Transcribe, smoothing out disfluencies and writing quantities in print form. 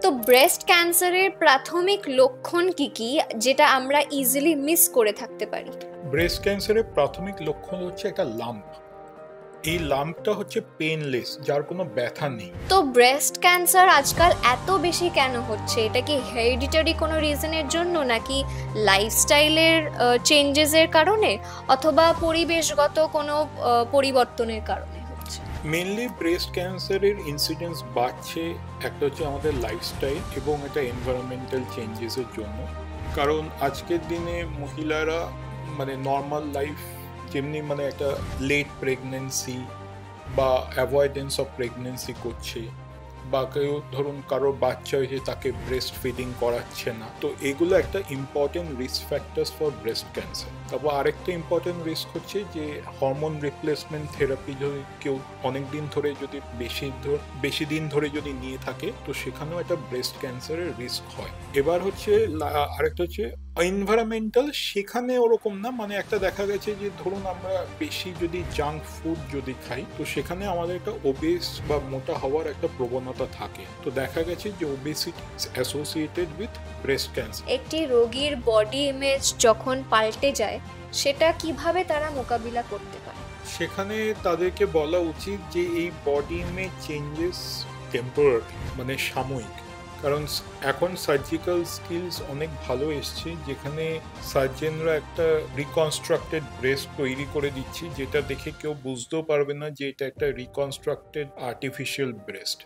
তো ব্রেস্ট ক্যান্সারের প্রাথমিক লক্ষণ কি কি যেটা আমরা ইজিলি মিস করে থাকতে পারি? ব্রেস্ট ক্যান্সারের প্রাথমিক লক্ষণ হচ্ছে একটা লাম্প। এই লাম্পটা হচ্ছে পেনলেস, যার কোনো ব্যথা নেই। তো ব্রেস্ট ক্যান্সার আজকাল এত বেশি কেন হচ্ছে? এটা কি হেরিডিটারি কোনো রিজনের জন্য, নাকি লাইফস্টাইলের চেঞ্জেসের কারণে, অথবা পরিবেশগত কোনো পরিবর্তনের কারণে হচ্ছে? মেনলি ব্রেস্ট ক্যান্সারের ইনসিডেন্স বাড়ছে একটা হচ্ছে আমাদের লাইফস্টাইল এবং এটা এনভায়রনমেন্টাল চেঞ্জেসের জন্য। কারণ আজকের দিনে মহিলারা মানে নর্মাল লাইফ যেমনি মানে একটা লেট প্রেগনেন্সি বা অ্যাভয়েডেন্স অফ প্রেগনেন্সি করছে, বা কেউ ধরুন কারোর বাচ্চা হয়েছে তাকে ব্রেস্ট ফিডিং করাচ্ছে না, তো এগুলো একটা important risk factors for breast cancer. তারপর আরেকটা ইম্পর্টেন্ট রিস্ক হচ্ছে যে হরমোন রিপ্লেসমেন্ট থেরাপি যদি কেউ অনেক দিন ধরে যদি বেশি দিন ধরে যদি নিয়ে থাকে, তো সেখানেও একটা ব্রেস্ট ক্যান্সারের রিস্ক হয়। এবার হচ্ছে আরেকটা হচ্ছে এনভায়রনমেন্টাল। সেখানে ওরকম না, মানে একটা দেখা গেছে যে ধরুন আমরা বেশি যদি জাঙ্ক ফুড যদি খাই, তো সেখানে আমাদের একটা ওবেস বা মোটা হওয়ার একটা প্রবণতা থাকে। তো দেখা গেছে যে obesity associated with breast cancer. একটি রোগীর বডি ইমেজ যখন পাল্টে যায়, সেটা কিভাবে তারা মোকাবিলা করতে পারে? সেখানে তাদেরকে বলা উচিত যে এই বডি ইমেজ চেঞ্জেস টেম্পোরারি, মানে সাময়িক। কারণ এখন সার্জিক্যাল স্কিলস অনেক ভালো এসছে, যেখানে সার্জেনরা একটা রিকনস্ট্রাক্টেড ব্রেস্ট তৈরি করে দিচ্ছে, যেটা দেখে কেউ বুঝতেও পারবে না যে এটা একটা রিকনস্ট্রাক্টেড আর্টিফিশিয়াল ব্রেস্ট।